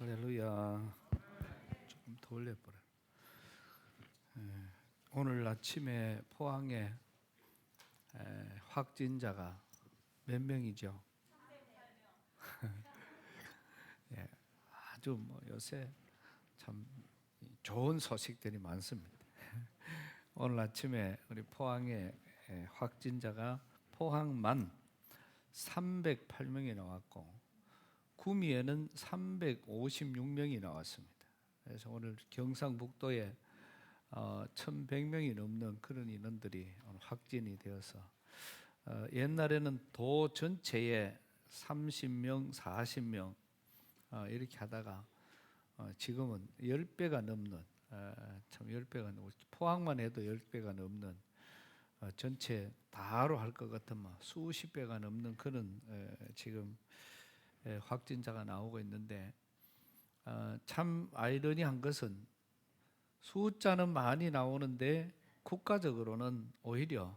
할렐루야. 조금 더 올려버려. 오늘 아침에 포항에 확진자가 몇 명이죠? 예, 아주 요새 참 좋은 소식들이 많습니다. 오늘 아침에 우리 포항에 확진자가 포항만 308명이 나왔고 구미에는 356명이 나왔습니다. 그래서 오늘 경상북도에 1,100명이 넘는 그런 인원들이 오늘 확진이 되어서 옛날에는 도 전체에 30명, 40명 이렇게 하다가 지금은 10배가 넘는 참 10배가 넘는 포항만 해도 10배가 넘는 전체 다로 할 것 같으면 수십 배가 넘는 그런 지금 확진자가 나오고 있는데 참 아이러니한 것은 숫자는 많이 나오는데 국가적으로는 오히려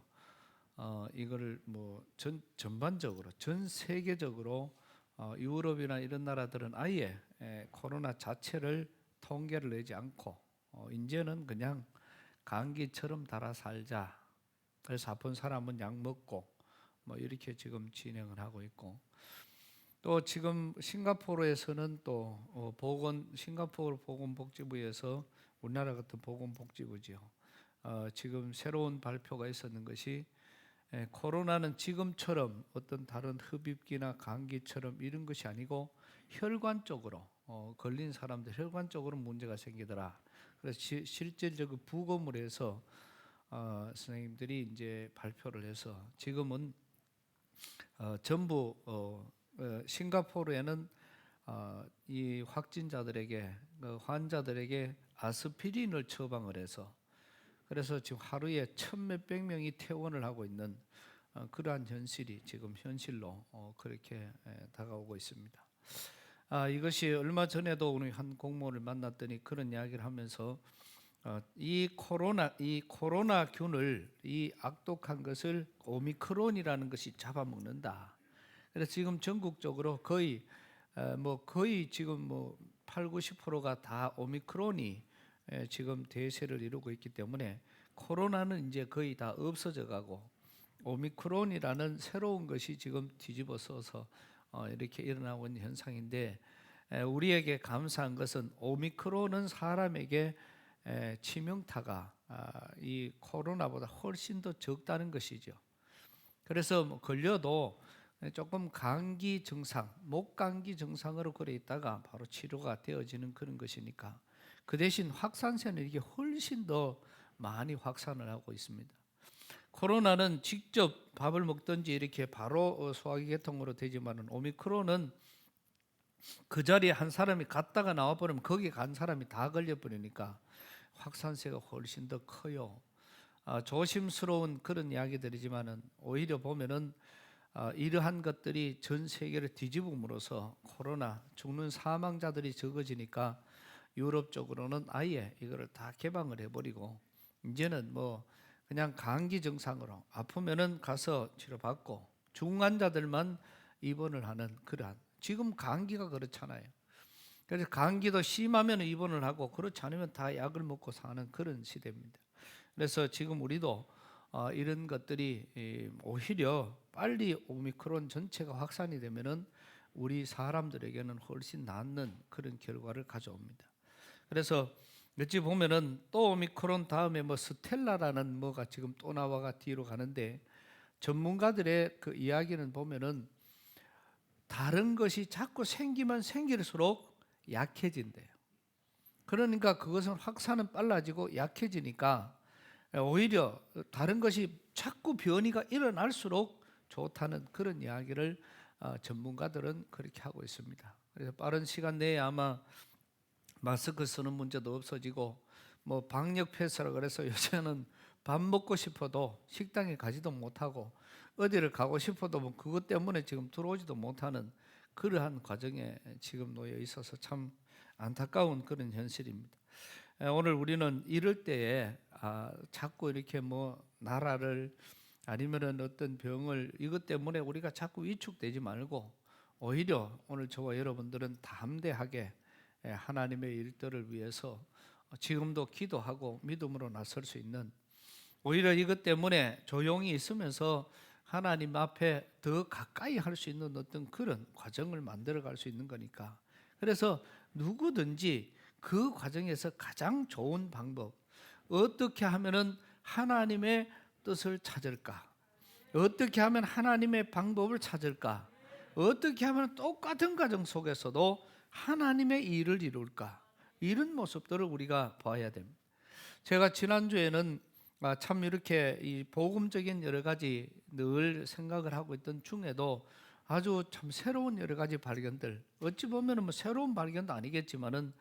이거를 전반적으로 전 세계적으로 유럽이나 이런 나라들은 아예 코로나 자체를 통계를 내지 않고 이제는 그냥 감기처럼 달아 살자. 그래서 아픈 사람은 약 먹고 이렇게 지금 진행을 하고 있고, 또 지금 싱가포르에서는 또 싱가포르 보건복지부에서 우리나라 같은 보건복지부죠. 지금 새로운 발표가 있었는 것이 코로나는 지금처럼 어떤 다른 흡입기나 감기처럼 이런 것이 아니고 혈관 쪽으로 걸린 사람들 혈관 쪽으로 문제가 생기더라. 그래서 실질적으로 부검을 해서 선생님들이 이제 발표를 해서 지금은 전부 싱가포르에는 이 확진자들에게 환자들에게 아스피린을 처방을 해서 그래서 지금 하루에 1,000몇백 명이 퇴원을 하고 있는 그러한 현실이 지금 현실로 그렇게 다가오고 있습니다. 이것이 얼마 전에도 우리 한 공무원을 만났더니 그런 이야기를 하면서 이 코로나균을 이 악독한 것을 오미크론이라는 것이 잡아먹는다. 그래서 지금 전국적으로 거의 지금 8, 90%가 다 오미크론이 지금 대세를 이루고 있기 때문에 코로나는 이제 거의 다 없어져 가고 오미크론이라는 새로운 것이 지금 뒤집어 써서 이렇게 일어나고 있는 현상인데, 우리에게 감사한 것은 오미크론은 사람에게 치명타가 이 코로나보다 훨씬 더 적다는 것이죠. 그래서 걸려도 조금 감기 증상, 목감기 증상으로 그래 있다가 바로 치료가 되어지는 그런 것이니까 그 대신 확산세는 이게 훨씬 더 많이 확산을 하고 있습니다. 코로나는 직접 밥을 먹든지 이렇게 바로 소화기 계통으로 되지만은 오미크론은 그 자리에 한 사람이 갔다가 나와버리면 거기 간 사람이 다 걸려버리니까 확산세가 훨씬 더 커요. 조심스러운 그런 이야기들이지만은 오히려 보면은 이러한 것들이 전 세계를 뒤집음으로써 코로나 죽는 사망자들이 적어지니까 유럽 쪽으로는 아예 이거를 다 개방을 해버리고 이제는 그냥 감기 증상으로 아프면은 가서 치료받고 중환자들만 입원을 하는 그러한, 지금 감기가 그렇잖아요. 그래서 감기도 심하면 입원을 하고 그렇지 않으면 다 약을 먹고 사는 그런 시대입니다. 그래서 지금 우리도 이런 것들이 오히려 빨리 오미크론 전체가 확산이 되면은 우리 사람들에게는 훨씬 낫는 그런 결과를 가져옵니다. 그래서 어찌 보면은 또 오미크론 다음에 스텔라라는 뭐가 지금 또 나와가 뒤로 가는데, 전문가들의 그 이야기는 보면은 다른 것이 자꾸 생기면 생길수록 약해진대요. 그러니까 그것은 확산은 빨라지고 약해지니까 오히려 다른 것이 자꾸 변이가 일어날수록 좋다는 그런 이야기를 전문가들은 그렇게 하고 있습니다. 그래서 빠른 시간 내에 아마 마스크 쓰는 문제도 없어지고 방역 폐쇄라 그래서 요새는 밥 먹고 싶어도 식당에 가지도 못하고 어디를 가고 싶어도 그것 때문에 지금 들어오지도 못하는 그러한 과정에 지금 놓여 있어서 참 안타까운 그런 현실입니다. 오늘 우리는 이럴 때에 자꾸 이렇게 나라를 아니면은 어떤 병을 이것 때문에 우리가 자꾸 위축되지 말고 오히려 오늘 저와 여러분들은 담대하게 하나님의 일들을 위해서 지금도 기도하고 믿음으로 나설 수 있는, 오히려 이것 때문에 조용히 있으면서 하나님 앞에 더 가까이 할 수 있는 어떤 그런 과정을 만들어 갈 수 있는 거니까. 그래서 누구든지 그 과정에서 가장 좋은 방법, 어떻게 하면은 하나님의 뜻을 찾을까? 어떻게 하면 하나님의 방법을 찾을까? 어떻게 하면 똑같은 과정 속에서도 하나님의 일을 이룰까? 이런 모습들을 우리가 봐야 됩니다. 제가 지난주에는 참 이렇게 이 복음적인 여러 가지 늘 생각을 하고 있던 중에도 아주 참 새로운 여러 가지 발견들, 어찌 보면 뭐 새로운 발견도 아니겠지만은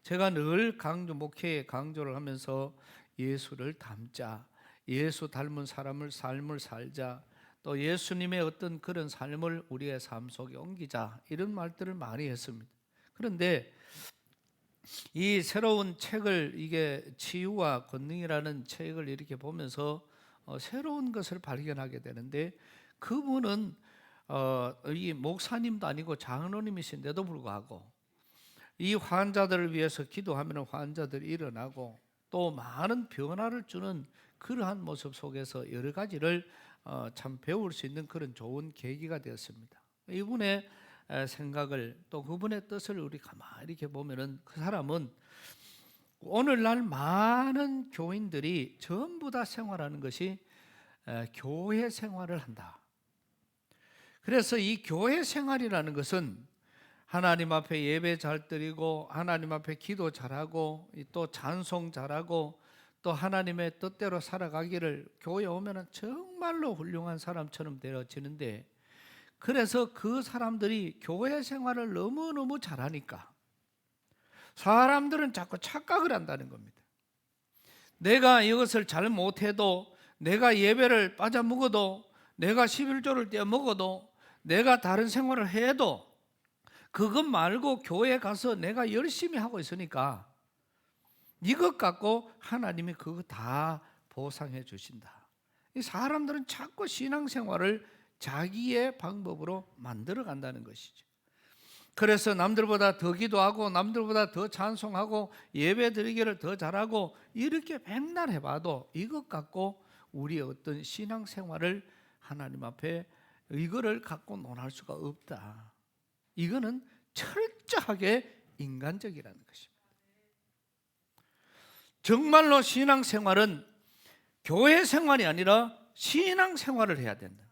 제가 늘 목회에 강조를 하면서 예수를 닮자, 예수 닮은 삶을 살자, 또 예수님의 어떤 그런 삶을 우리의 삶 속에 옮기자, 이런 말들을 많이 했습니다. 그런데 이 새로운 책을, 이게 치유와 권능이라는 책을 이렇게 보면서 새로운 것을 발견하게 되는데, 그분은 이 목사님도 아니고 장로님이신데도 불구하고 이 환자들을 위해서 기도하면 환자들이 일어나고 또 많은 변화를 주는 그러한 모습 속에서 여러 가지를 참 배울 수 있는 그런 좋은 계기가 되었습니다. 이분의 생각을, 또 그분의 뜻을 우리 가만히 이렇게 보면은, 그 사람은 오늘날 많은 교인들이 전부 다 생활하는 것이 교회 생활을 한다. 그래서 이 교회 생활이라는 것은 하나님 앞에 예배 잘 드리고 하나님 앞에 기도 잘하고 또 찬송 잘하고 또 하나님의 뜻대로 살아가기를, 교회 오면은 정말로 훌륭한 사람처럼 되어지는데, 그래서 그 사람들이 교회 생활을 너무너무 잘하니까 사람들은 자꾸 착각을 한다는 겁니다. 내가 이것을 잘 못해도, 내가 예배를 빠져먹어도, 내가 11조를 떼어먹어도, 내가 다른 생활을 해도 그것 말고 교회에 가서 내가 열심히 하고 있으니까 이것 갖고 하나님이 그거 다 보상해 주신다. 이 사람들은 자꾸 신앙생활을 자기의 방법으로 만들어 간다는 것이죠. 그래서 남들보다 더 기도하고 남들보다 더 찬송하고 예배 드리기를 더 잘하고 이렇게 맨날 해봐도 이것 갖고 우리의 어떤 신앙생활을 하나님 앞에 이거를 갖고 논할 수가 없다. 이거는 철저하게 인간적이라는 것입니다. 정말로 신앙생활은 교회 생활이 아니라 신앙생활을 해야 된다.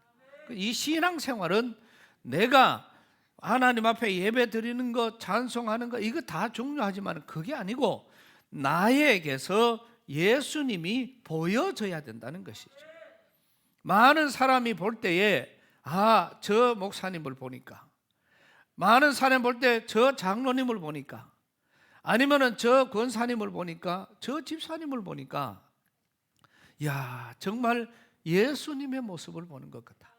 이 신앙생활은 내가 하나님 앞에 예배 드리는 것, 찬송하는 것, 이거 다 중요하지만 그게 아니고 나에게서 예수님이 보여져야 된다는 것이죠. 많은 사람이 볼 때에 저 목사님을 보니까, 많은 사람이 볼 때 저 장로님을 보니까, 아니면은 저 권사님을 보니까, 저 집사님을 보니까 정말 예수님의 모습을 보는 것 같다.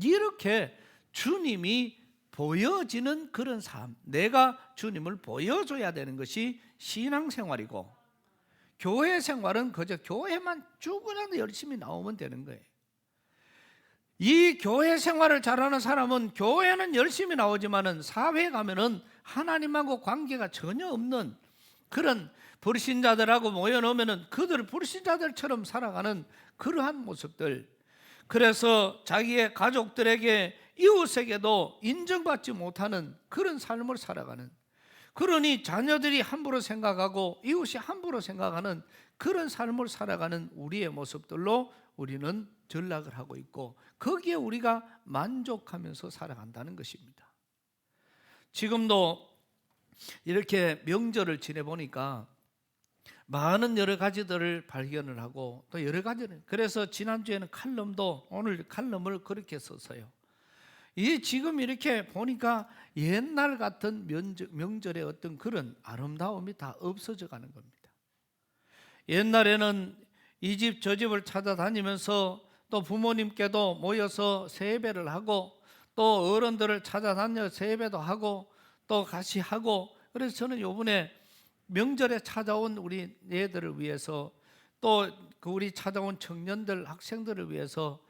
이렇게 주님이 보여지는 그런 삶, 내가 주님을 보여줘야 되는 것이 신앙생활이고, 교회 생활은 그저 교회만 죽으라도 열심히 나오면 되는 거예요. 이 교회 생활을 잘하는 사람은 교회는 열심히 나오지만은 사회에 가면은 하나님하고 관계가 전혀 없는 그런 불신자들하고 모여놓으면은 그들 불신자들처럼 살아가는 그러한 모습들, 그래서 자기의 가족들에게, 이웃에게도 인정받지 못하는 그런 삶을 살아가는, 그러니 자녀들이 함부로 생각하고 이웃이 함부로 생각하는 그런 삶을 살아가는 우리의 모습들로 우리는 전락을 하고 있고, 거기에 우리가 만족하면서 살아간다는 것입니다. 지금도 이렇게 명절을 지내보니까 많은 여러 가지들을 발견을 하고 또 여러 가지를, 그래서 지난주에는 칼럼도, 오늘 칼럼을 그렇게 썼어요. 이 지금 이렇게 보니까 옛날 같은 명절의 어떤 그런 아름다움이 다 없어져 가는 겁니다. 옛날에는 이 집 저 집을 찾아다니면서 또 부모님께도 모여서 세배를 하고 또 어른들을 찾아다녀 세배도 하고 또 같이 하고, 그래서 저는 요번에 명절에 찾아온 우리 애들을 위해서 또 그 우리 찾아온 청년들, 학생들을 위해서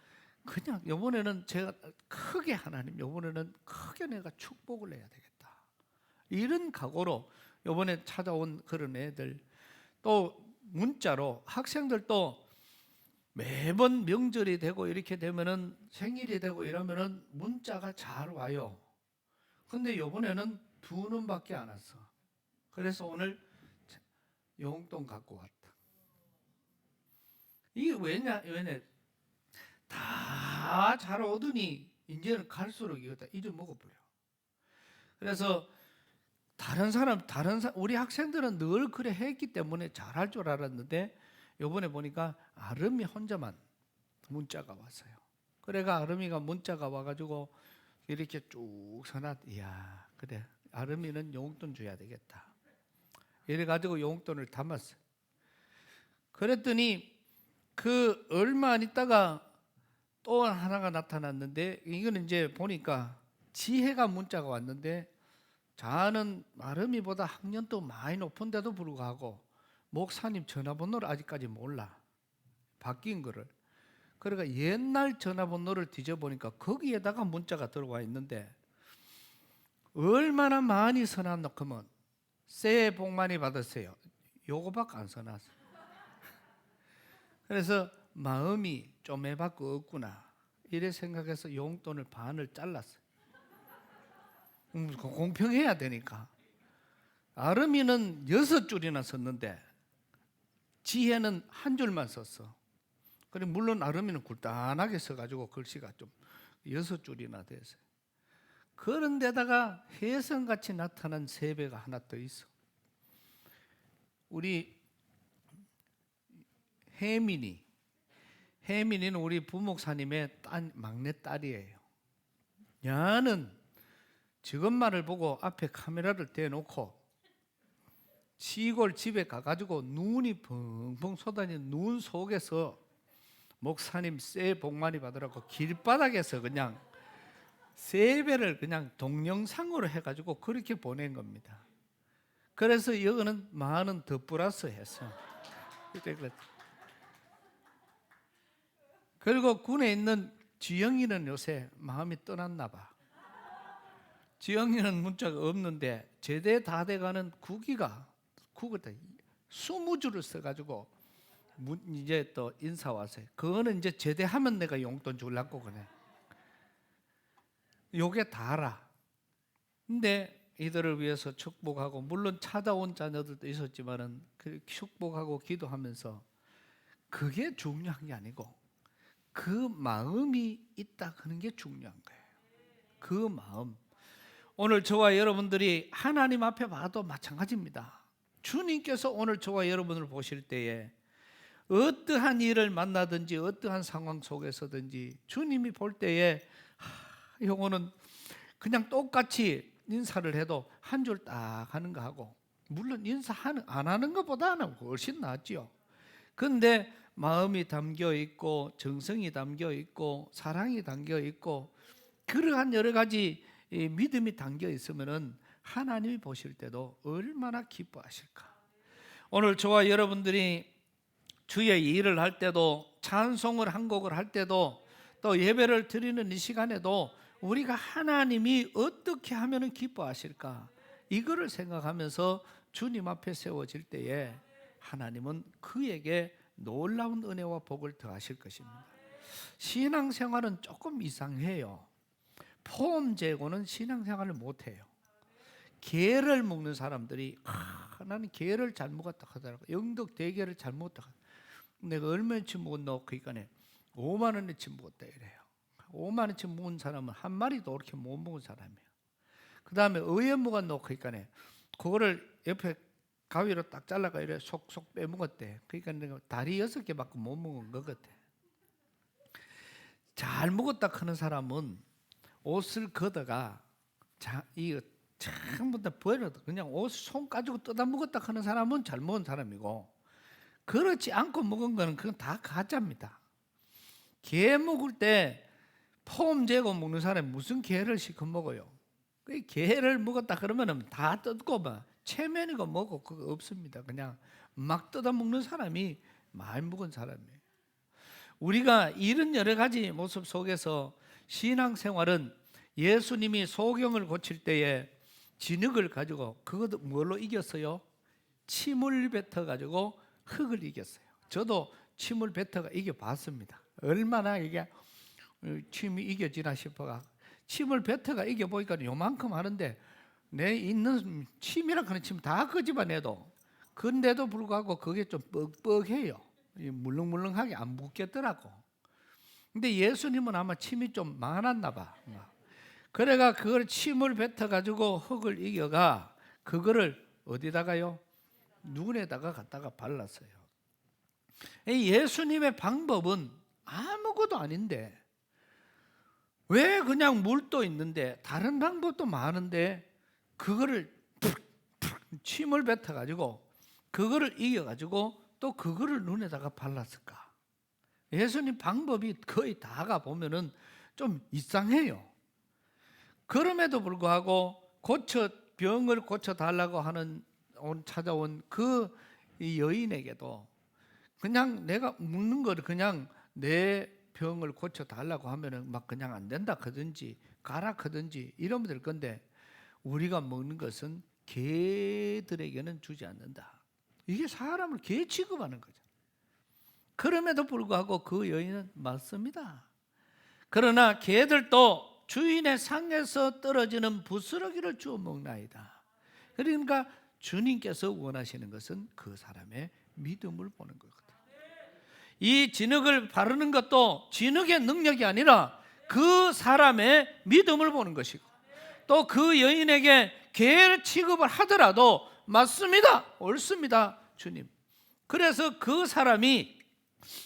그냥 요번에는 제가 크게, 하나님 요번에는 크게 내가 축복을 해야 되겠다, 이런 각오로 이번에 찾아온 그런 애들, 또 문자로 학생들도 매번 명절이 되고 이렇게 되면은 생일이 되고 이러면은 문자가 잘 와요. 근데 이번에는 2놈밖에 안 왔어. 그래서 오늘 용돈 갖고 왔다. 이게 왜냐? 다 잘 오더니 이제는 갈수록 이거 다 잊어먹어버려. 그래서 우리 학생들은 늘 그래 했기 때문에 잘할 줄 알았는데 요번에 보니까 아름이 혼자만 문자가 왔어요. 그래가 아름이가 문자가 와가지고 이렇게 쭉 써놨. 이야, 그래, 아름이는 용돈 줘야 되겠다. 이래가지고 용돈을 담았어요. 그랬더니 그 얼마 안 있다가 또 하나가 나타났는데, 이거는 이제 보니까 지혜가 문자가 왔는데, 자는 아름이보다 학년도 많이 높은데도 불구하고 목사님 전화번호를 아직까지 몰라. 바뀐 거를. 그러니까 옛날 전화번호를 뒤져보니까 거기에다가 문자가 들어와 있는데, 얼마나 많이 써놨노? 새해 복 많이 받으세요. 요거밖에 안 써놨어. 그래서 마음이 좀 해밖에 없구나 이래 생각해서 용돈을 반을 잘랐어요. 공평해야 되니까. 아름이는 6줄이나 썼는데 지혜는 1줄만 썼어. 그리고 물론 아름이는 굴단하게 써가지고 글씨가 좀 6줄이나 됐어요. 그런데다가 혜성같이 나타난 세배가 하나 더 있어. 우리 혜민이는 우리 부목사님의 막내 딸이에요. 야는 저것만을 보고 앞에 카메라를 대놓고 시골 집에 가가지고 눈이 펑펑 쏟아지는 눈 속에서 목사님 새해 복 많이 받으라고 길바닥에서 그냥 세배를 그냥 동영상으로 해가지고 그렇게 보낸 겁니다. 그래서 이거는 만원 더 플러스 했어. 그리고 군에 있는 지영이는 요새 마음이 떠났나 봐. 지영이는 문자가 없는데 제대 다 돼가는 국이다 20줄을 써가지고 이제 또 인사 왔어요. 그거는 이제 제대하면 내가 용돈 주려고 그래. 요게 다라. 근데 이들을 위해서 축복하고, 물론 찾아온 자녀들도 있었지만은 그 축복하고 기도하면서, 그게 중요한 게 아니고 그 마음이 있다 하는 게 중요한 거예요. 그 마음. 오늘 저와 여러분들이 하나님 앞에 봐도 마찬가지입니다. 주님께서 오늘 저와 여러분을 보실 때에 어떠한 일을 만나든지 어떠한 상황 속에서든지 주님이 볼 때에 요거는 그냥 똑같이 인사를 해도 한 줄 딱 하는 거 하고, 물론 인사 안 하는 것보다는 훨씬 낫죠. 그런데 마음이 담겨 있고 정성이 담겨 있고 사랑이 담겨 있고 그러한 여러 가지 믿음이 담겨 있으면은 하나님이 보실 때도 얼마나 기뻐하실까. 오늘 저와 여러분들이 주의 일을 할 때도, 찬송을 한 곡을 할 때도, 또 예배를 드리는 이 시간에도 우리가 하나님이 어떻게 하면 기뻐하실까, 이거를 생각하면서 주님 앞에 세워질 때에 하나님은 그에게 놀라운 은혜와 복을 더하실 것입니다. 신앙생활은 조금 이상해요. 포함제고는 신앙생활을 못해요. 게를 먹는 사람들이 나는 게를 잘 먹었다 하더라고. 영덕 대게를 잘 먹었다. 내가 얼마치 먹었노? 그러니까 5만 원어치 먹었다 이래요. 5만 원어치 먹은 사람은 한 마리도 그렇게 못 먹은 사람이에요. 그 다음에 어에 먹었노? 그러니까 그거를 옆에 가위로 딱 잘라가 이래 속속 빼먹었대. 그러니까 내가 다리 6개밖에 못 먹은 것 같아. 잘 먹었다 하는 사람은 옷을 걷어가 이거 전부 다 버려. 그냥 옷 손 가지고 뜯어 먹었다 하는 사람은 잘 먹은 사람이고, 그렇지 않고 먹은 거는 그건 다 가짜입니다. 게 먹을 때 폼 재고 먹는 사람이 무슨 게를 시켜 먹어요? 그 게를 먹었다 그러면은 다 뜯고 막 체면이고 뭐고 그거 없습니다. 그냥 막 뜯어 먹는 사람이 많이 먹은 사람이에요. 우리가 이런 여러 가지 모습 속에서 신앙생활은 예수님이 소경을 고칠 때에 진흙을 가지고 그것도 뭘로 이겼어요? 침을 뱉어 가지고 흙을 이겼어요. 저도 침을 뱉어가 이겨봤습니다. 얼마나 이게 침이 이겨지나 싶어가 침을 뱉어가 이겨보니까 요만큼 하는데 내 있는 침이라 그런 침 다 끄집어내도 근데도 불구하고 그게 좀 뻑뻑해요. 물렁물렁하게 안 묻겠더라고. 근데 예수님은 아마 침이 좀 많았나 봐. 그래가 그걸 침을 뱉어가지고 흙을 이겨가 그거를 어디다가요? 눈에다가 갖다가 발랐어요. 예수님의 방법은 아무것도 아닌데 왜 그냥 물도 있는데 다른 방법도 많은데 그거를 침을 뱉어가지고 그거를 이겨가지고 또 그거를 눈에다가 발랐을까? 예수님 방법이 거의 다가 보면은 좀 이상해요. 그럼에도 불구하고 병을 고쳐달라고 하는 찾아온 그 여인에게도 그냥 내가 묻는 거를 그냥 내 병을 고쳐달라고 하면은 막 그냥 안 된다 하든지 가라 하든지 이러면 될 건데 우리가 먹는 것은 개들에게는 주지 않는다. 이게 사람을 개 취급하는 거죠. 그럼에도 불구하고 그 여인은 맞습니다. 그러나 개들도 주인의 상에서 떨어지는 부스러기를 주워 먹나이다. 그러니까 주님께서 원하시는 것은 그 사람의 믿음을 보는 거거든요. 이 진흙을 바르는 것도 진흙의 능력이 아니라 그 사람의 믿음을 보는 것이고 또 그 여인에게 개 취급을 하더라도 맞습니다. 옳습니다. 주님. 그래서 그 사람이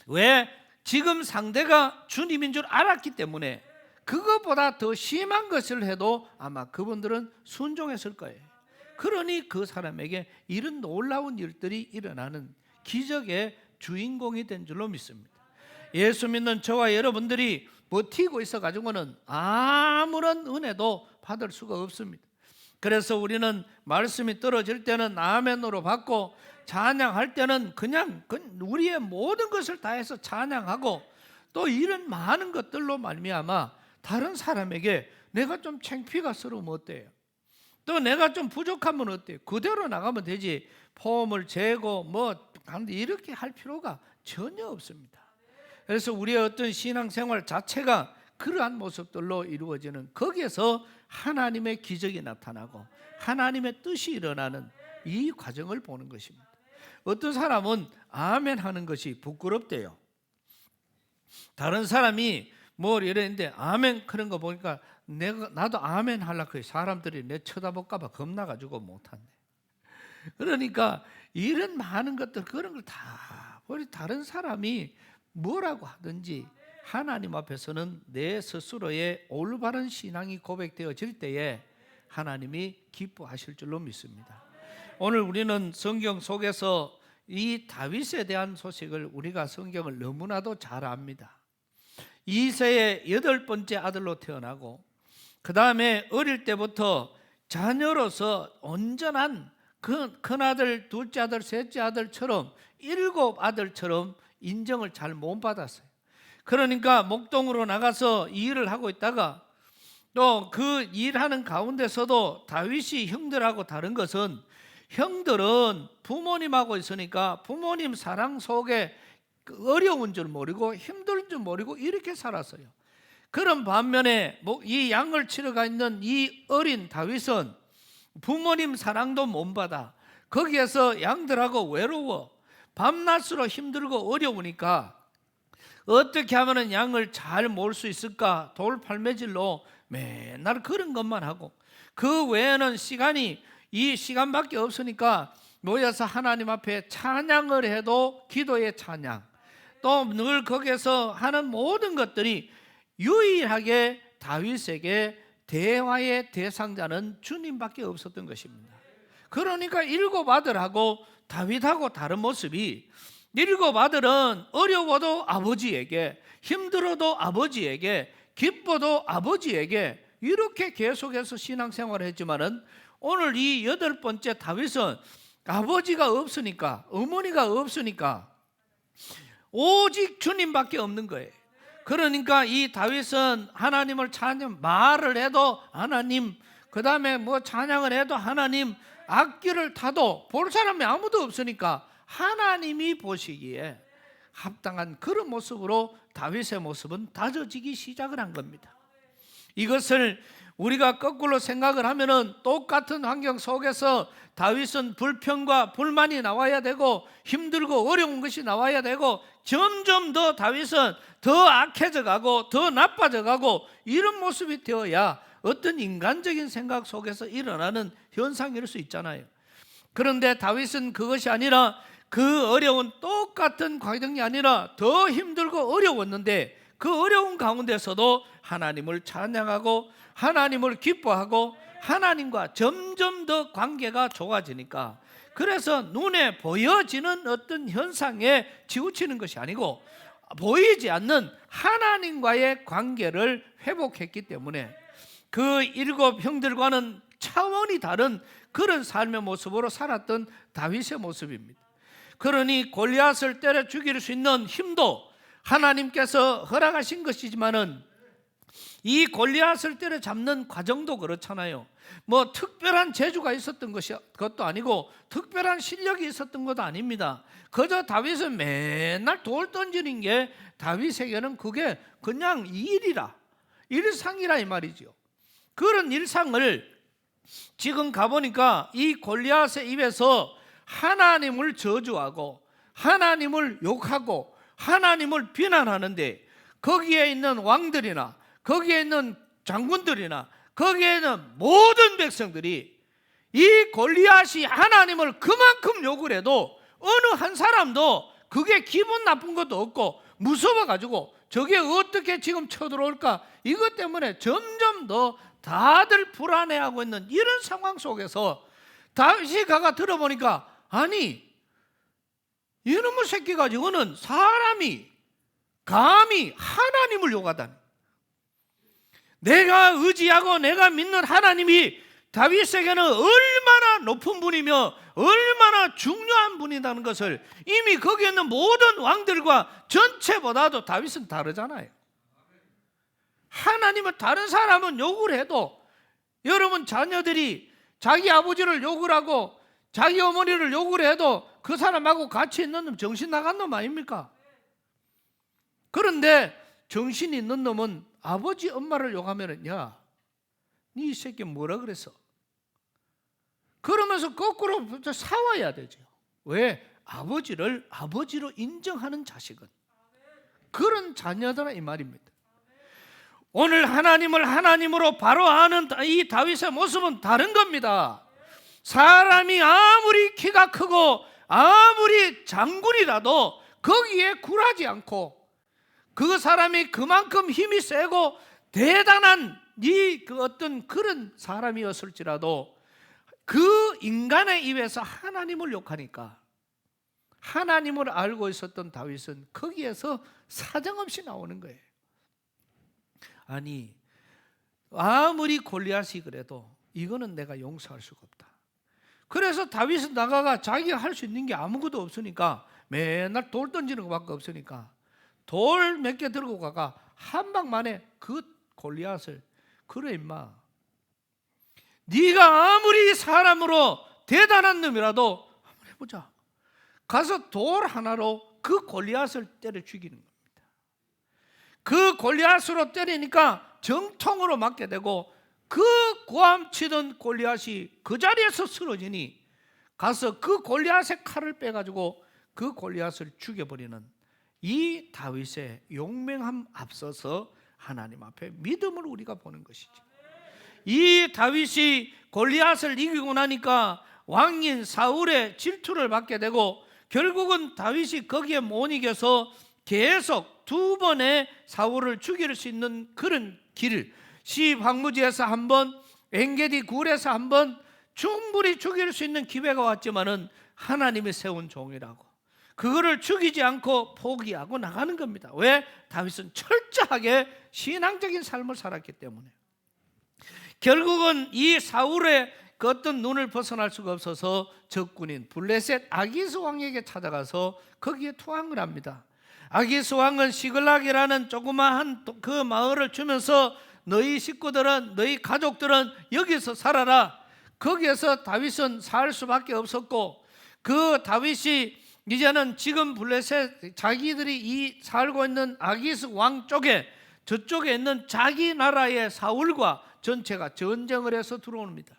왜 지금 상대가 주님인 줄 알았기 때문에 그것보다 더 심한 것을 해도 아마 그분들은 순종했을 거예요. 그러니 그 사람에게 이런 놀라운 일들이 일어나는 기적의 주인공이 된 줄로 믿습니다. 예수 믿는 저와 여러분들이 버티고 있어 가지고는 아무런 은혜도 받을 수가 없습니다. 그래서 우리는 말씀이 떨어질 때는 아멘으로 받고 찬양할 때는 그냥 우리의 모든 것을 다해서 찬양하고 또 이런 많은 것들로 말미암아 다른 사람에게 내가 좀 창피가 스러우면 어때요? 또 내가 좀 부족하면 어때요? 그대로 나가면 되지 폼을 재고 이렇게 할 필요가 전혀 없습니다. 그래서 우리의 어떤 신앙생활 자체가 그러한 모습들로 이루어지는 거기에서 하나님의 기적이 나타나고 하나님의 뜻이 일어나는 이 과정을 보는 것입니다. 어떤 사람은 아멘 하는 것이 부끄럽대요. 다른 사람이 뭘 이랬는데 아멘 그런 거 보니까 나도 아멘 하려고 해. 사람들이 내 쳐다볼까 봐 겁나가지고 못한대. 그러니까 이런 많은 것들 그런 걸 다 다른 사람이 뭐라고 하든지 하나님 앞에서는 내 스스로의 올바른 신앙이 고백되어질 때에 하나님이 기뻐하실 줄로 믿습니다. 오늘 우리는 성경 속에서 이 다윗에 대한 소식을 우리가 성경을 너무나도 잘 압니다. 이새의 8번째 아들로 태어나고 그 다음에 어릴 때부터 자녀로서 온전한 그 큰아들, 둘째 아들, 셋째 아들처럼 7 아들처럼 인정을 잘 못 받았어요. 그러니까 목동으로 나가서 일을 하고 있다가 또 그 일하는 가운데서도 다윗이 형들하고 다른 것은 형들은 부모님하고 있으니까 부모님 사랑 속에 어려운 줄 모르고 힘든 줄 모르고 이렇게 살았어요. 그런 반면에 이 양을 치러 가 있는 이 어린 다윗은 부모님 사랑도 못 받아. 거기에서 양들하고 외로워. 밤낮으로 힘들고 어려우니까 어떻게 하면 양을 잘 몰 수 있을까? 돌팔매질로 맨날 그런 것만 하고 그 외에는 이 시간밖에 없으니까 모여서 하나님 앞에 찬양을 해도 기도의 찬양 또 늘 거기에서 하는 모든 것들이 유일하게 다윗에게 대화의 대상자는 주님밖에 없었던 것입니다. 그러니까 7 아들하고 다윗하고 다른 모습이 7 아들은 어려워도 아버지에게 힘들어도 아버지에게 기뻐도 아버지에게 이렇게 계속해서 신앙생활을 했지만은 오늘 이 8번째 다윗은 아버지가 없으니까 어머니가 없으니까 오직 주님밖에 없는 거예요. 그러니까 이 다윗은 하나님을 말을 해도 하나님 그 다음에 뭐 찬양을 해도 하나님, 악기를 타도 볼 사람이 아무도 없으니까 하나님이 보시기에 합당한 그런 모습으로 다윗의 모습은 다져지기 시작을 한 겁니다. 이것을 우리가 거꾸로 생각을 하면은 똑같은 환경 속에서 다윗은 불평과 불만이 나와야 되고 힘들고 어려운 것이 나와야 되고 점점 더 다윗은 더 악해져 가고 더 나빠져 가고 이런 모습이 되어야 어떤 인간적인 생각 속에서 일어나는 현상일 수 있잖아요. 그런데 다윗은 그것이 아니라 그 어려운 똑같은 과정이 아니라 더 힘들고 어려웠는데 그 어려운 가운데서도 하나님을 찬양하고 하나님을 기뻐하고 하나님과 점점 더 관계가 좋아지니까, 그래서 눈에 보여지는 어떤 현상에 치우치는 것이 아니고 보이지 않는 하나님과의 관계를 회복했기 때문에 그 7 형들과는 차원이 다른 그런 삶의 모습으로 살았던 다윗의 모습입니다. 그러니 골리앗을 때려 죽일 수 있는 힘도 하나님께서 허락하신 것이지만은 이 골리앗을 때려잡는 과정도 그렇잖아요. 뭐 특별한 재주가 있었던 것도 아니고 특별한 실력이 있었던 것도 아닙니다. 그저 다윗은 맨날 돌 던지는 게 다윗에게는 그게 그냥 일상이라 이 말이죠. 그런 일상을 지금 가보니까 이 골리앗의 입에서 하나님을 저주하고 하나님을 욕하고 하나님을 비난하는데, 거기에 있는 왕들이나 거기에 있는 장군들이나 거기에 있는 모든 백성들이 이 골리앗이 하나님을 그만큼 욕을 해도 어느 한 사람도 그게 기분 나쁜 것도 없고 무서워가지고 저게 어떻게 지금 쳐들어올까, 이것 때문에 점점 더 다들 불안해하고 있는 이런 상황 속에서 다윗이 가가 들어보니까, 아니 이놈의 새끼 가지고는 사람이 감히 하나님을 욕하다니, 내가 의지하고 내가 믿는 하나님이 다윗에게는 얼마나 높은 분이며 얼마나 중요한 분이라는 것을 이미 거기에 있는 모든 왕들과 전체보다도 다윗은 다르잖아요. 하나님은 다른 사람은 욕을 해도, 여러분 자녀들이 자기 아버지를 욕을 하고 자기 어머니를 욕을 해도 그 사람하고 같이 있는 놈 정신 나간 놈 아닙니까? 그런데 정신 있는 놈은 아버지 엄마를 욕하면은, 야, 니 이 새끼 뭐라 그랬어? 그러면서 거꾸로 싸워야 되죠. 왜? 아버지를 아버지로 인정하는 자식은 그런 자녀들아 이 말입니다. 오늘 하나님을 하나님으로 바로 아는 이 다윗의 모습은 다른 겁니다. 사람이 아무리 키가 크고 아무리 장군이라도 거기에 굴하지 않고, 그 사람이 그만큼 힘이 세고 대단한 그 어떤 그런 사람이었을지라도 그 인간의 입에서 하나님을 욕하니까, 하나님을 알고 있었던 다윗은 거기에서 사정없이 나오는 거예요. 아니 아무리 골리앗이 그래도 이거는 내가 용서할 수가 없다. 그래서 다윗은 나가가 자기가 할 수 있는 게 아무것도 없으니까, 맨날 돌 던지는 것밖에 없으니까 돌 몇 개 들고 가가 한 방 만에 그 골리앗을, 그래 임마, 네가 아무리 사람으로 대단한 놈이라도 한번 해보자. 가서 돌 하나로 그 골리앗을 때려 죽이는 겁니다. 그 골리앗으로 때리니까 정통으로 맞게 되고 그 고함치던 골리앗이 그 자리에서 쓰러지니 가서 그 골리앗의 칼을 빼가지고 그 골리앗을 죽여버리는 이 다윗의 용맹함 앞서서 하나님 앞에 믿음을 우리가 보는 것이죠. 이 다윗이 골리앗을 이기고 나니까 왕인 사울의 질투를 받게 되고 결국은 다윗이 거기에 못 이겨서 계속 2번의 사울을 죽일 수 있는 그런 길, 시방무지에서 한 번, 엔게디 굴에서 한 번 충분히 죽일 수 있는 기회가 왔지만은 하나님이 세운 종이라고 그거를 죽이지 않고 포기하고 나가는 겁니다. 왜? 다윗은 철저하게 신앙적인 삶을 살았기 때문에. 결국은 이 사울의 그 어떤 눈을 벗어날 수가 없어서 적군인 블레셋 아기스 왕에게 찾아가서 거기에 투항을 합니다. 아기스 왕은 시글락이라는 조그마한 그 마을을 주면서 너희 식구들은, 너희 가족들은 여기서 살아라. 거기에서 다윗은 살 수밖에 없었고, 그 다윗이 이제는 지금 블레셋 자기들이 이 살고 있는 아기스 왕 쪽에, 저쪽에 있는 자기 나라의 사울과 전체가 전쟁을 해서 들어옵니다.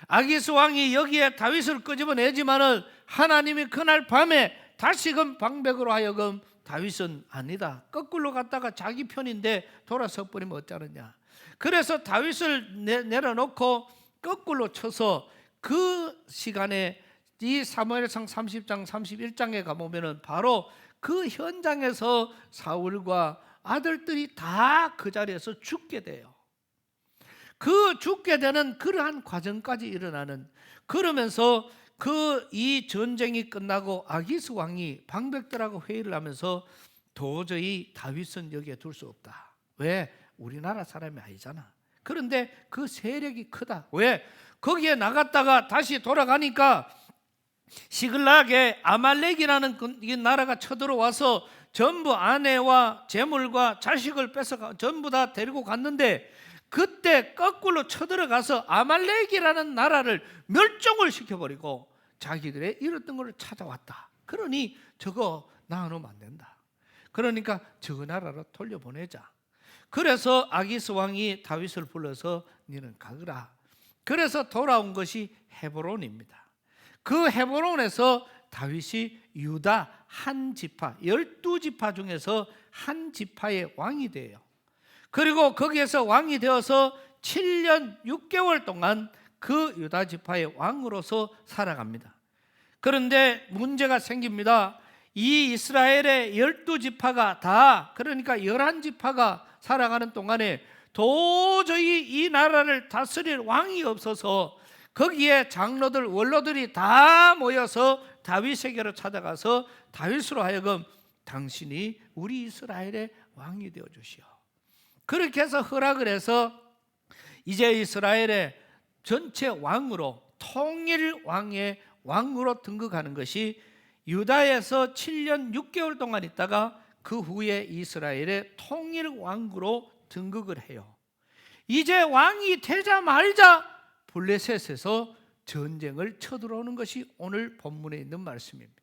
아기스 왕이 여기에 다윗을 끄집어내지만은 하나님이 그날 밤에 다시금 방백으로 하여금 다윗은 아니다, 거꾸로 갔다가 자기 편인데 돌아서 버리면 어쩌느냐. 그래서 다윗을 내려놓고 거꾸로 쳐서 그 시간에 이 사무엘상 30장 31장에 가보면은 바로 그 현장에서 사울과 아들들이 다 그 자리에서 죽게 돼요. 그 죽게 되는 그러한 과정까지 일어나는, 그러면서 이 전쟁이 끝나고 아기스 왕이 방백들하고 회의를 하면서 도저히 다윗은 여기에 둘 수 없다. 왜? 우리나라 사람이 아니잖아. 그런데 그 세력이 크다. 왜? 거기에 나갔다가 다시 돌아가니까 시글락에 아말렉이라는 이 나라가 쳐들어와서 전부 아내와 재물과 자식을 뺏어가 전부 다 데리고 갔는데, 그때 거꾸로 쳐들어가서 아말렉이라는 나라를 멸종을 시켜버리고 자기들의 잃었던 것을 찾아왔다. 그러니 저거 나눠놓으면 안 된다. 그러니까 저 나라로 돌려보내자. 그래서 아기스 왕이 다윗을 불러서 너는 가거라. 그래서 돌아온 것이 헤브론입니다. 그 헤브론에서 다윗이 유다 한 지파, 12지파 중에서 한 지파의 왕이 돼요. 그리고 거기에서 왕이 되어서 7년 6개월 동안 그 유다 지파의 왕으로서 살아갑니다. 그런데 문제가 생깁니다. 이 이스라엘의 12지파가 다, 그러니까 11지파가 살아가는 동안에 도저히 이 나라를 다스릴 왕이 없어서 거기에 장로들, 원로들이 다 모여서 다윗에게로 찾아가서 다윗으로 하여금 당신이 우리 이스라엘의 왕이 되어 주시오. 그렇게 해서 허락을 해서 이제 이스라엘의 전체 왕으로, 통일 왕의 왕으로 등극하는 것이 유다에서 7년 6개월 동안 있다가 그 후에 이스라엘의 통일 왕으로 등극을 해요. 이제 왕이 되자마자 블레셋에서 전쟁을 쳐들어오는 것이 오늘 본문에 있는 말씀입니다.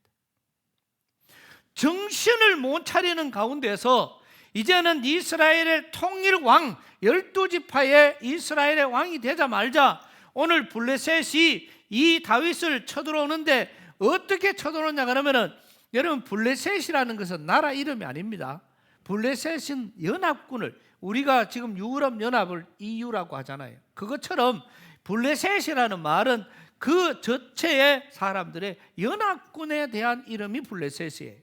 정신을 못 차리는 가운데서 이제는 이스라엘의 통일 왕, 12지파의 이스라엘의 왕이 되자마자 오늘 블레셋이 이 다윗을 쳐들어오는데, 어떻게 쳐들어오냐 그러면은, 여러분 블레셋이라는 것은 나라 이름이 아닙니다. 블레셋은 연합군을, 우리가 지금 유럽 연합을 EU라고 하잖아요. 그것처럼 블레셋이라는 말은 그 전체의 사람들의 연합군에 대한 이름이 블레셋이에요.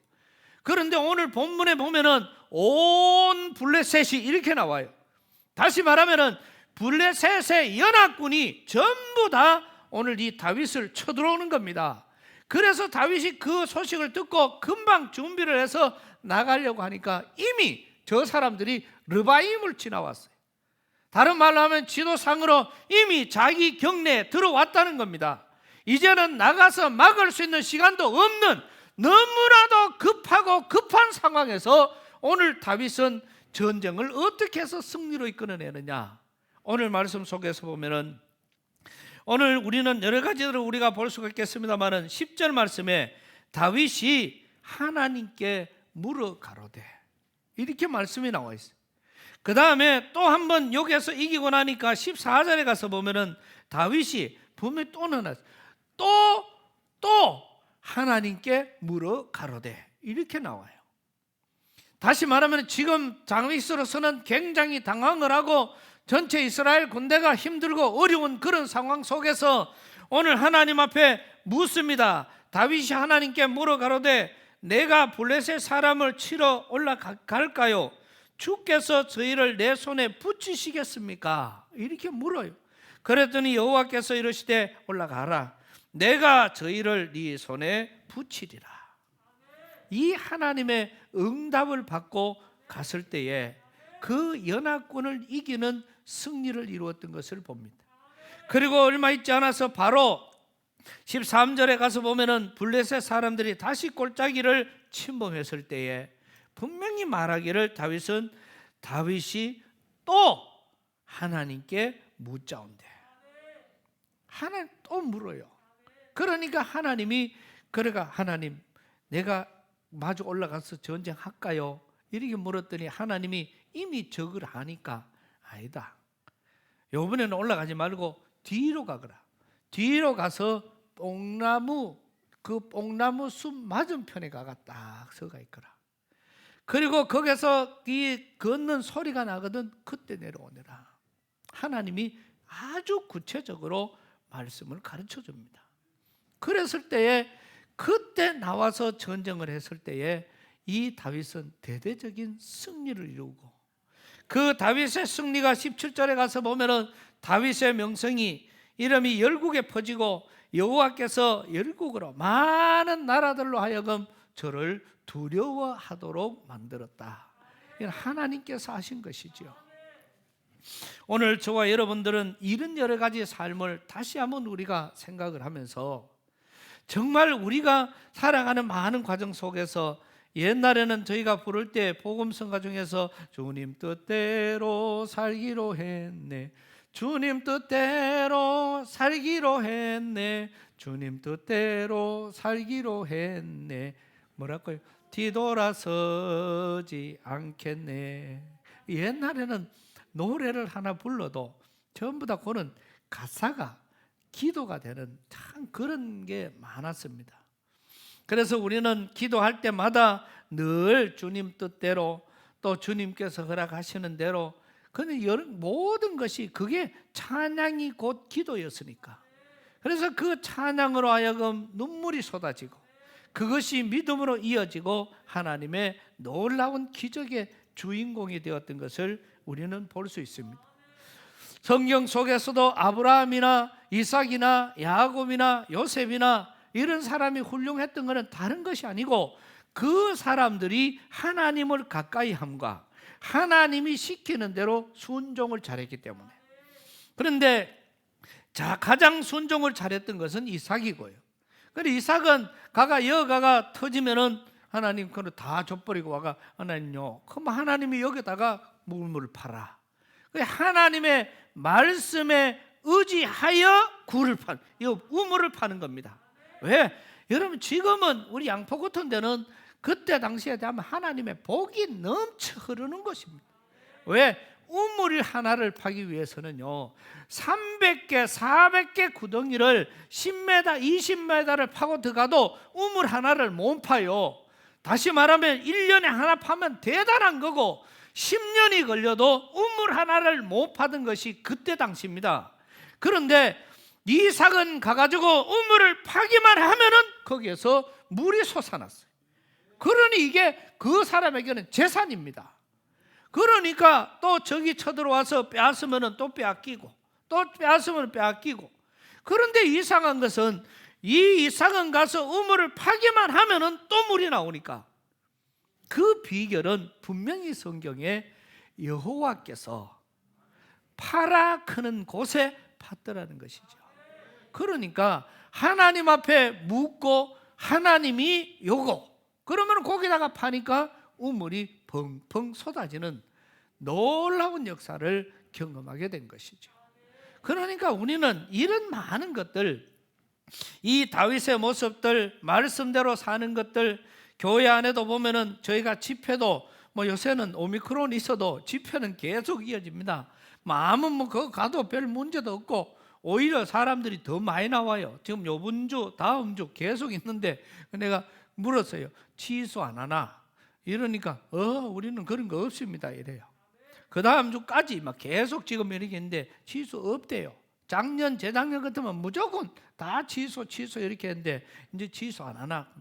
그런데 오늘 본문에 보면은 온 블레셋이 이렇게 나와요. 다시 말하면은 블레셋의 연합군이 전부 다 오늘 이 다윗을 쳐들어오는 겁니다. 그래서 다윗이 그 소식을 듣고 금방 준비를 해서 나가려고 하니까 이미 저 사람들이 르바임을 지나왔어요. 다른 말로 하면 지도상으로 이미 자기 경내에 들어왔다는 겁니다. 이제는 나가서 막을 수 있는 시간도 없는, 너무나도 급하고 급한 상황에서 오늘 다윗은 전쟁을 어떻게 해서 승리로 이끌어내느냐. 오늘 말씀 속에서 보면은, 오늘 우리는 여러 가지를 우리가 볼 수가 있겠습니다만은 10절 말씀에 다윗이 하나님께 물어 가로되, 이렇게 말씀이 나와 있어요. 그 다음에 또 한 번 여기에서 이기고 나니까 14절에 가서 보면은 다윗이 분명히 또 나왔어요. 또 하나님께 물어 가로되, 이렇게 나와요. 다시 말하면 지금 다윗으로서는 굉장히 당황을 하고 전체 이스라엘 군대가 힘들고 어려운 그런 상황 속에서 오늘 하나님 앞에 묻습니다. 다윗이 하나님께 물어 가로되, 내가 블레셋 사람을 치러 올라갈까요? 주께서 저희를 내 손에 붙이시겠습니까? 이렇게 물어요. 그랬더니 여호와께서 이르시되 올라가라. 내가 저희를 네 손에 붙이리라. 이 하나님의 응답을 받고 갔을 때에 그 연합군을 이기는 승리를 이루었던 것을 봅니다. 그리고 얼마 있지 않아서 바로 13절에 가서 보면은 블레셋 사람들이 다시 골짜기를 침범했을 때에 분명히 말하기를 다윗이 또 하나님께 묻자온대. 하나님 또 물어요. 그러니까 하나님이 그래가 하나님 내가 마주 올라가서 전쟁할까요? 이렇게 물었더니 하나님이 이미 적을 하니까 아니다. 이번에는 올라가지 말고 뒤로 가거라. 뒤로 가서 그 뽕나무 숲 맞은편에 가가 딱 서가 있거라. 그리고 거기서 이 걷는 소리가 나거든. 그때 내려오너라. 하나님이 아주 구체적으로 말씀을 가르쳐 줍니다. 그랬을 때에 그때 나와서 전쟁을 했을 때에 이 다윗은 대대적인 승리를 이루고, 그 다윗의 승리가 17절에 가서 보면은 다윗의 명성이 이름이 열국에 퍼지고 여호와께서 열국으로 많은 나라들로 하여금 저를 두려워하도록 만들었다. 이건 하나님께서 하신 것이지요. 오늘 저와 여러분들은 이런 여러 가지 삶을 다시 한번 우리가 생각을 하면서 정말 우리가 살아가는 많은 과정 속에서 옛날에는 저희가 부를 때 복음성가 중에서 주님 뜻대로 살기로 했네, 주님 뜻대로 살기로 했네, 주님 뜻대로 살기로 했네, 뭐랄까요? 뒤돌아서지 않겠네. 옛날에는 노래를 하나 불러도 전부 다 그런 가사가 기도가 되는 참 그런 게 많았습니다. 그래서 우리는 기도할 때마다 늘 주님 뜻대로 또 주님께서 허락하시는 대로, 근데 모든 것이 그게 찬양이 곧 기도였으니까, 그래서 그 찬양으로 하여금 눈물이 쏟아지고 그것이 믿음으로 이어지고 하나님의 놀라운 기적의 주인공이 되었던 것을 우리는 볼 수 있습니다. 성경 속에서도 아브라함이나 이삭이나 야곱이나 요셉이나 이런 사람이 훌륭했던 것은 다른 것이 아니고 그 사람들이 하나님을 가까이 함과 하나님이 시키는 대로 순종을 잘했기 때문에. 그런데 가장 순종을 잘했던 것은 이삭이고요. 그런데 이삭은 여가가 터지면은 하나님 그걸 다 줘버리고 와가 하나님요, 그럼 하나님이 여기다가 물을 팔아. 하나님의 말씀에 의지하여 우물을 파는 겁니다. 왜? 여러분 지금은 우리 양포 같은 데는 그때 당시에 되면 하나님의 복이 넘쳐 흐르는 것입니다. 왜? 우물 하나를 파기 위해서는요 300개 400개 구덩이를 10m 20m를 파고 들어가도 우물 하나를 못 파요. 다시 말하면 1년에 하나 파면 대단한 거고 10년이 걸려도 우물 하나를 못 파던 것이 그때 당시입니다. 그런데 이삭은 가가지고 우물을 파기만 하면은 거기에서 물이 솟아났어요. 그러니 이게 그 사람에게는 재산입니다. 그러니까 또 저기 쳐들어와서 빼앗으면 또 빼앗기고 또 빼앗으면 빼앗기고. 그런데 이상한 것은 이 이삭은 가서 우물을 파기만 하면은 또 물이 나오니까 그 비결은 분명히 성경에 여호와께서 파라 크는 곳에 팠더라는 것이죠. 그러니까 하나님 앞에 묻고 하나님이 요거 그러면 거기다가 파니까 우물이 펑펑 쏟아지는 놀라운 역사를 경험하게 된 것이죠. 그러니까 우리는 이런 많은 것들, 이 다윗의 모습들, 말씀대로 사는 것들, 교회 안에도 보면은 저희가 집회도 요새는 오미크론이 있어도 집회는 계속 이어집니다. 아무 그거 가도 별 문제도 없고 오히려 사람들이 더 많이 나와요. 지금 요번 주 다음 주 계속 있는데 내가 물었어요. 취소 안 하나? 이러니까 우리는 그런 거 없습니다 이래요. 그 다음 주까지 계속 지금 이렇게 있는데 취소 없대요. 작년 재작년 같으면 무조건 다 취소 이렇게 했는데 이제 취소 안 하나?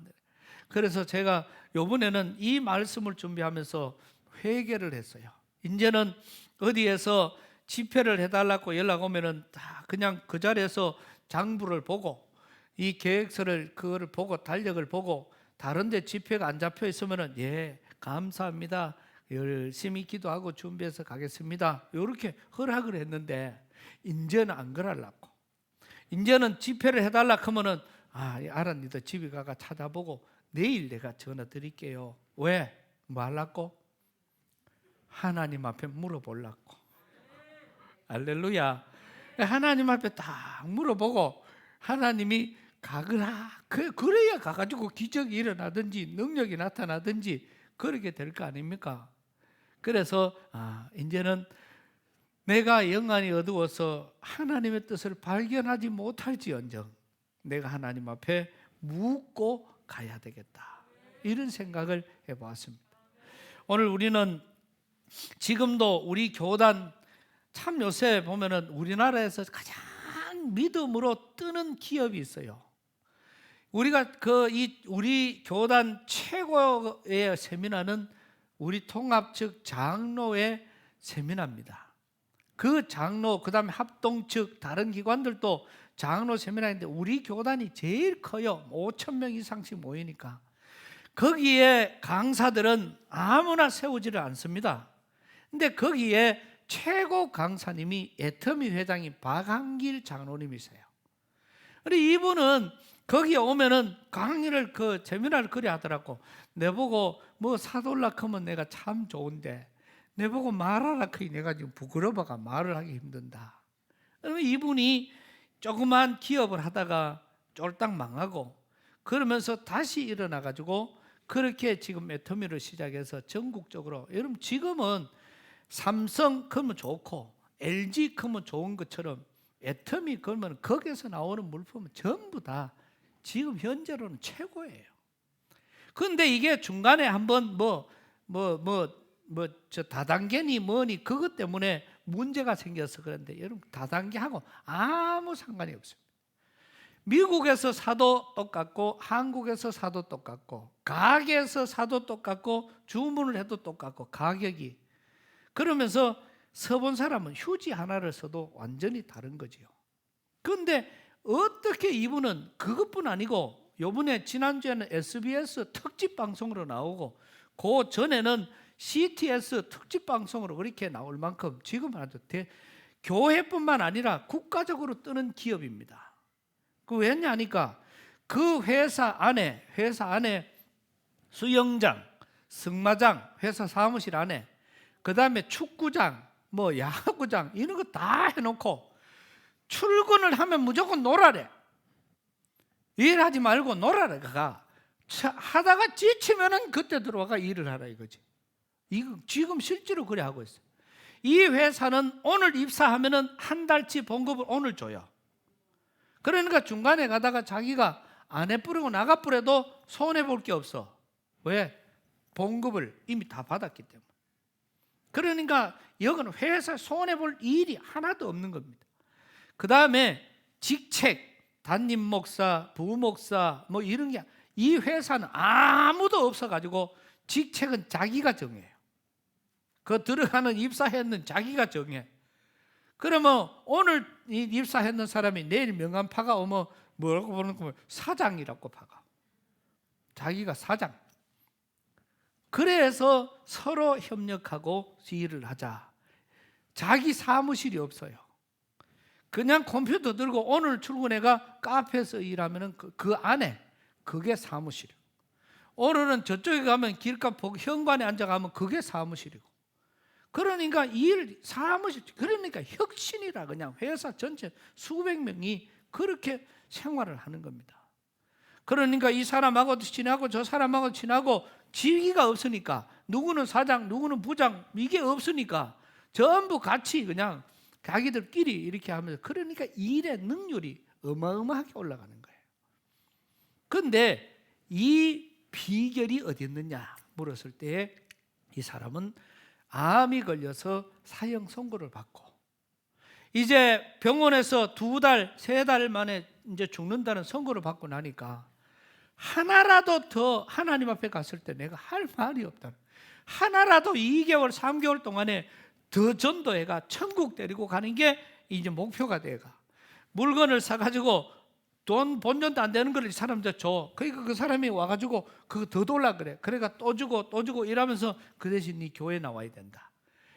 그래서 제가 요번에는 이 말씀을 준비하면서 회개를 했어요. 이제는 어디에서 집회를 해달라고 연락 오면은 다 그냥 그 자리에서 장부를 보고 이 계획서를 그거를 보고 달력을 보고 다른 데 집회가 안 잡혀 있으면은 예 감사합니다 열심히 기도하고 준비해서 가겠습니다 이렇게 허락을 했는데 이제는 안 그러려고. 이제는 집회를 해달라 하면은 알았니다 집에 가가 찾아보고 내일 내가 전화 드릴게요. 왜? 뭐 하려고? 하나님 앞에 물어보려고. 할렐루야. 하나님 앞에 딱 물어보고 하나님이 가거라. 그래야 가가지고 기적이 일어나든지 능력이 나타나든지 그렇게 될 거 아닙니까? 그래서 이제는 내가 영안이 어두워서 하나님의 뜻을 발견하지 못할지언정 내가 하나님 앞에 묻고 가야 되겠다. 이런 생각을 해보았습니다. 오늘 우리는 지금도 우리 교단 참 요새 보면은 우리나라에서 가장 믿음으로 뜨는 기업이 있어요. 우리가 우리 교단 최고의 세미나는 우리 통합 측 장로의 세미나입니다. 그 장로, 그 다음에 합동 측 다른 기관들도 장로 세미나인데 우리 교단이 제일 커요. 5,000명 이상씩 모이니까. 거기에 강사들은 아무나 세우지를 않습니다. 근데 거기에 최고 강사님이 애터미 회장인 박한길 장로님이세요. 그리고 이분은 거기에 오면은 강의를 세미나를 그리 하더라고. 내보고 뭐 사돌라 하면 내가 참 좋은데 내보고 말하라 크니 내가 지금 부끄러워가 말을 하기 힘든다. 그러면 이분이 조그만 기업을 하다가 쫄딱 망하고 그러면서 다시 일어나 가지고 그렇게 지금 애터미를 시작해서 전국적으로 여러분 지금은 삼성 그러면 좋고 LG 그러면 좋은 것처럼 애터미 그러면 거기에서 나오는 물품은 전부 다 지금 현재로는 최고예요. 그런데 이게 중간에 한번 저 다단계니 뭐니 그것 때문에 문제가 생겨서 그런데 여러분 다단계하고 아무 상관이 없습니다. 미국에서 사도 똑같고 한국에서 사도 똑같고 가게에서 사도 똑같고 주문을 해도 똑같고 가격이 그러면서 써본 사람은 휴지 하나를 써도 완전히 다른 거지요. 그런데 어떻게 이분은 그것뿐 아니고 요번에 지난주에는 SBS 특집 방송으로 나오고 그 전에는 CTS 특집 방송으로 그렇게 나올 만큼 지금은 아주 교회뿐만 아니라 국가적으로 뜨는 기업입니다. 그 왜냐하니까 그 회사 안에 수영장, 승마장, 회사 사무실 안에 그 다음에 축구장, 뭐 야구장 이런 거 다 해놓고 출근을 하면 무조건 놀아래. 일하지 말고 놀아라. 하다가 지치면은 그때 들어와가 일을 하라 이거지. 이거 지금 실제로 그래 하고 있어요. 이 회사는 오늘 입사하면은 한 달치 봉급을 오늘 줘요. 그러니까 중간에 가다가 자기가 안 해뿌리고 나가 뿌려도 손해 볼 게 없어. 왜? 봉급을 이미 다 받았기 때문에. 그러니까 여기는 회사 손해 볼 일이 하나도 없는 겁니다. 그 다음에 직책, 담임 목사, 부목사 뭐 이런 게 이 회사는 아무도 없어가지고 직책은 자기가 정해요. 그 들어가는 입사했는 자기가 정해. 그러면 오늘 입사했는 사람이 내일 명함파가 오면 뭐라고 보는 거면 사장이라고 파가. 자기가 사장. 그래서 서로 협력하고 일을 하자. 자기 사무실이 없어요. 그냥 컴퓨터 들고 오늘 출근해가 카페에서 일하면은 그 안에 그게 사무실이고, 오늘은 저쪽에 가면 길가 현관에 앉아가면 그게 사무실이고. 그러니까 사무실, 그러니까 혁신이라 그냥 회사 전체 수백 명이 그렇게 생활을 하는 겁니다. 그러니까 이 사람하고도 친하고 저 사람하고도 친하고 지위가 없으니까 누구는 사장, 누구는 부장 이게 없으니까 전부 같이 그냥 자기들끼리 이렇게 하면서 그러니까 일의 능률이 어마어마하게 올라가는 거예요. 그런데 이 비결이 어디 있느냐 물었을 때 이 사람은 암이 걸려서 사형 선고를 받고 이제 병원에서 2달, 3달 만에 이제 죽는다는 선고를 받고 나니까 하나라도 더 하나님 앞에 갔을 때 내가 할 말이 없다. 하나라도 2개월, 3개월 동안에 더 전도해가 천국 데리고 가는 게 이제 목표가 돼가. 물건을 사가지고 돈 본전도 안 되는 걸 이 사람들 줘. 그러니까 그 사람이 와가지고 그거 더 돌라 그래. 그러니까 또 주고 이러면서 그 대신 네 교회 나와야 된다.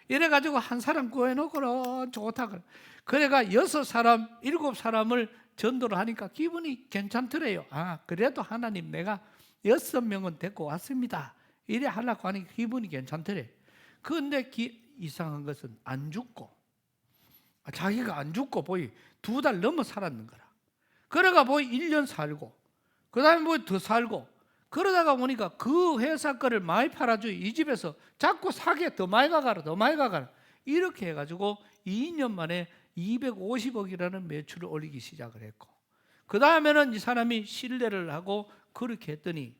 이래가지고 한 사람 구해놓고는 좋다 그래. 그래가 6사람, 7사람을 전도를 하니까 기분이 괜찮더래요. 그래도 하나님 내가 6명은 데리고 왔습니다. 이래 하려고 하니까 기분이 괜찮더래. 그런데 이상한 것은 안 죽고 자기가 안 죽고 보이 2달 넘어 살았는 거라. 그래가 보이 1년 살고 그 다음에 뭐 더 살고 그러다가 보니까 그 회사 거를 많이 팔아줘. 이 집에서 자꾸 사게 더 많이 가가라 더 많이 가가라 이렇게 해가지고 2년 만에 250억이라는 매출을 올리기 시작을 했고, 그 다음에는 이 사람이 신뢰를 하고 그렇게 했더니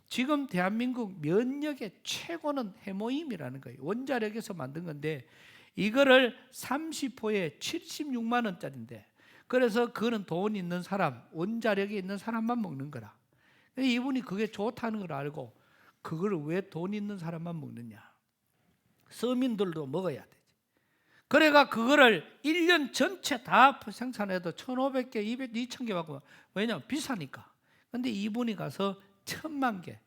지금 대한민국 면역의 최고는 해모임이라는 거예요. 원자력에서 만든 건데 이거를 30호에 76만 원짜리인데, 그래서 그거는 돈 있는 사람, 원자력이 있는 사람만 먹는 거라. 이분이 그게 좋다는 걸 알고 그걸 왜 돈 있는 사람만 먹느냐, 서민들도 먹어야 되지. 그래가 그거를 1년 전체 다 생산해도 1,500개, 200, 2,000개 받고, 왜냐면 비싸니까. 근데 이분이 가서 1,000만 개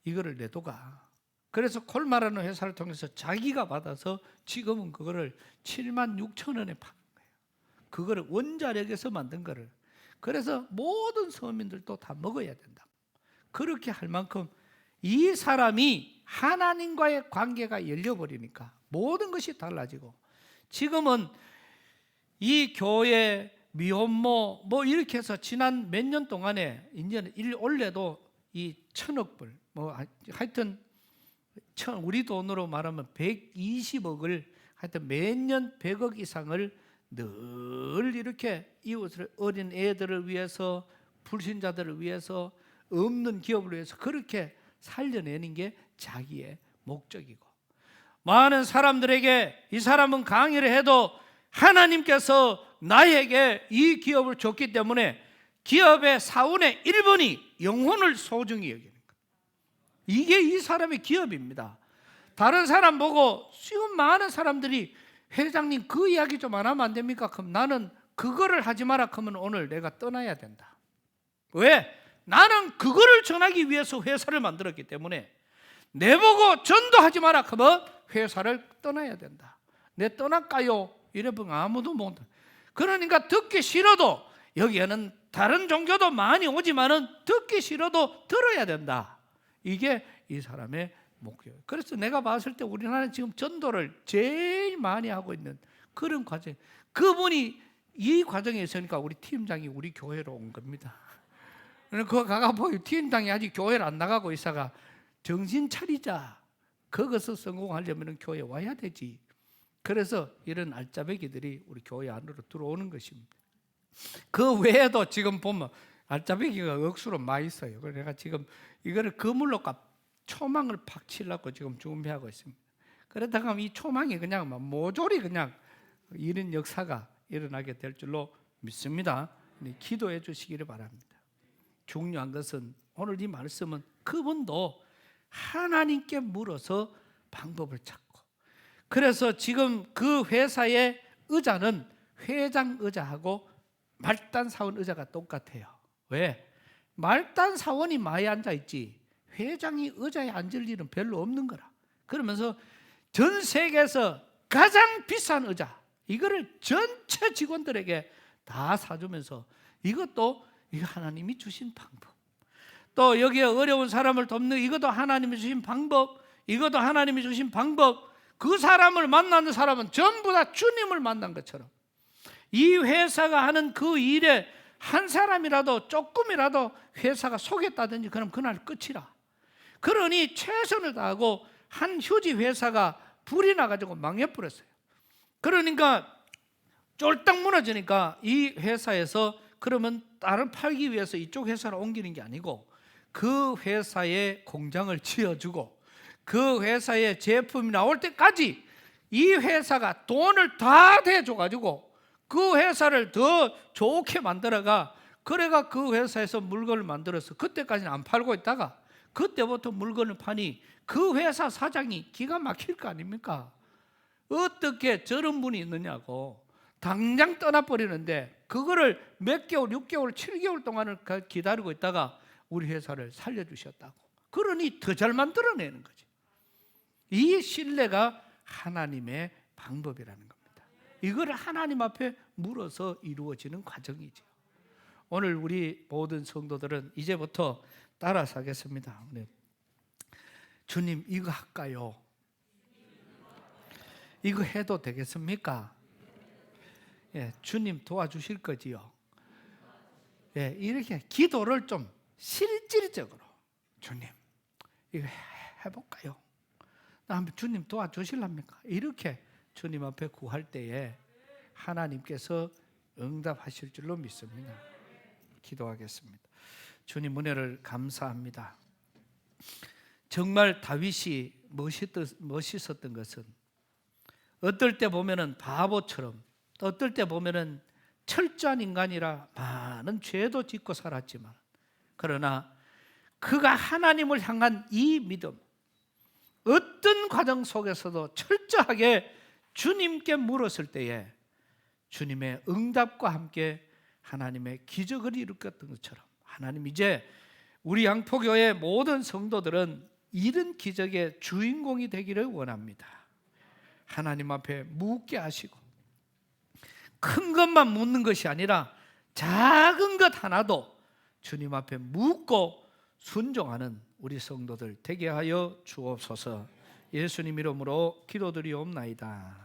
이거를 내도가. 그래서 콜마라는 회사를 통해서 자기가 받아서 지금은 그거를 7만 6천 원에 파는 거예요. 그거를 원자력에서 만든 거를. 그래서 모든 서민들도 다 먹어야 된다. 그렇게 할 만큼 이 사람이 하나님과의 관계가 열려버리니까 모든 것이 달라지고, 지금은 이 교회 미혼모 뭐 이렇게 해서 지난 몇 년 동안에 이제는 올해도 이 1,000억 불 뭐 하여튼 우리 돈으로 말하면 120억을 하여튼 매년 100억 이상을 늘 이렇게 이웃을, 어린 애들을 위해서, 불신자들을 위해서, 없는 기업을 위해서 그렇게 살려내는 게 자기의 목적이고, 많은 사람들에게 이 사람은 강의를 해도 하나님께서 나에게 이 기업을 줬기 때문에 기업의 4분의 1번이 영혼을 소중히 여기는 거예요. 이게 이 사람의 기업입니다. 다른 사람 보고 지금 많은 사람들이 회장님 그 이야기 좀 안 하면 안 됩니까? 그럼 나는 그거를 하지 마라 그러면 오늘 내가 떠나야 된다. 왜? 나는 그거를 전하기 위해서 회사를 만들었기 때문에 내보고 전도하지 마라 그러면 회사를 떠나야 된다. 내 떠날까요? 이러면 아무도 못. 그러니까 듣기 싫어도, 여기에는 다른 종교도 많이 오지만은 듣기 싫어도 들어야 된다. 이게 이 사람의 목표예요. 그래서 내가 봤을 때 우리나라는 지금 전도를 제일 많이 하고 있는 그런 과정. 그분이 이 과정에 있으니까 우리 팀장이 우리 교회로 온 겁니다. 그거 가가 보이 팀장이 아직 교회를 안 나가고 있어가 정신 차리자. 거기서 성공하려면 교회 와야 되지. 그래서 이런 알짜배기들이 우리 교회 안으로 들어오는 것입니다. 그 외에도 지금 보면 알짜배기가 억수로 많이 있어요. 그래서 내가 지금 이거를 그물로 초망을 팍 치려고 지금 준비하고 있습니다. 그러다가 이 초망이 그냥 모조리 그냥 이런 역사가 일어나게 될 줄로 믿습니다. 기도해 주시기를 바랍니다. 중요한 것은 오늘 이 말씀은 그분도 하나님께 물어서 방법을 찾고, 그래서 지금 그 회사의 의자는 회장 의자하고 말단 사원 의자가 똑같아요. 왜? 말단 사원이 많이 앉아있지 회장이 의자에 앉을 일은 별로 없는 거라. 그러면서 전 세계에서 가장 비싼 의자 이거를 전체 직원들에게 다 사주면서, 이것도 이거 하나님이 주신 방법, 또 여기에 어려운 사람을 돕는 이것도 하나님이 주신 방법, 이것도 하나님이 주신 방법. 그 사람을 만나는 사람은 전부 다 주님을 만난 것처럼 이 회사가 하는 그 일에 한 사람이라도 조금이라도 회사가 속였다든지 그럼 그날 끝이라. 그러니 최선을 다하고 한 휴지 회사가 불이 나가지고 망해버렸어요. 그러니까 쫄딱 무너지니까 이 회사에서 그러면 다른 팔기 위해서 이쪽 회사로 옮기는 게 아니고 그 회사에 공장을 지어주고 그 회사에 제품이 나올 때까지 이 회사가 돈을 다 대줘가지고 그 회사를 더 좋게 만들어가, 그래가 그 회사에서 물건을 만들어서 그때까지는 안 팔고 있다가 그때부터 물건을 파니 그 회사 사장이 기가 막힐 거 아닙니까? 어떻게 저런 분이 있느냐고 당장 떠나버리는데 그거를 몇 개월, 6개월, 7개월 동안을 기다리고 있다가 우리 회사를 살려주셨다고. 그러니 더 잘 만들어내는 거지. 이 신뢰가 하나님의 방법이라는 겁니다. 이걸 하나님 앞에 물어서 이루어지는 과정이죠. 오늘 우리 모든 성도들은 이제부터 따라 사겠습니다. 주님 이거 할까요? 이거 해도 되겠습니까? 예, 주님 도와주실 거지요. 예, 이렇게 기도를 좀 실질적으로 주님 이거 해볼까요? 나 한번 주님 도와주실랍니까? 이렇게 주님 앞에 구할 때에 하나님께서 응답하실 줄로 믿습니다. 기도하겠습니다. 주님 은혜를 감사합니다. 정말 다윗이 멋있었던 것은 어떨 때 보면은 바보처럼, 어떨 때 보면은 철저한 인간이라 많은 죄도 짓고 살았지만, 그러나 그가 하나님을 향한 이 믿음, 어떤 과정 속에서도 철저하게 주님께 물었을 때에 주님의 응답과 함께 하나님의 기적을 일으켰던 것처럼, 하나님 이제 우리 양포교회 모든 성도들은 이런 기적의 주인공이 되기를 원합니다. 하나님 앞에 묻게 하시고, 큰 것만 묻는 것이 아니라 작은 것 하나도 주님 앞에 묻고 순종하는 우리 성도들 되게 하여 주옵소서. 예수님 이름으로 기도드리옵나이다.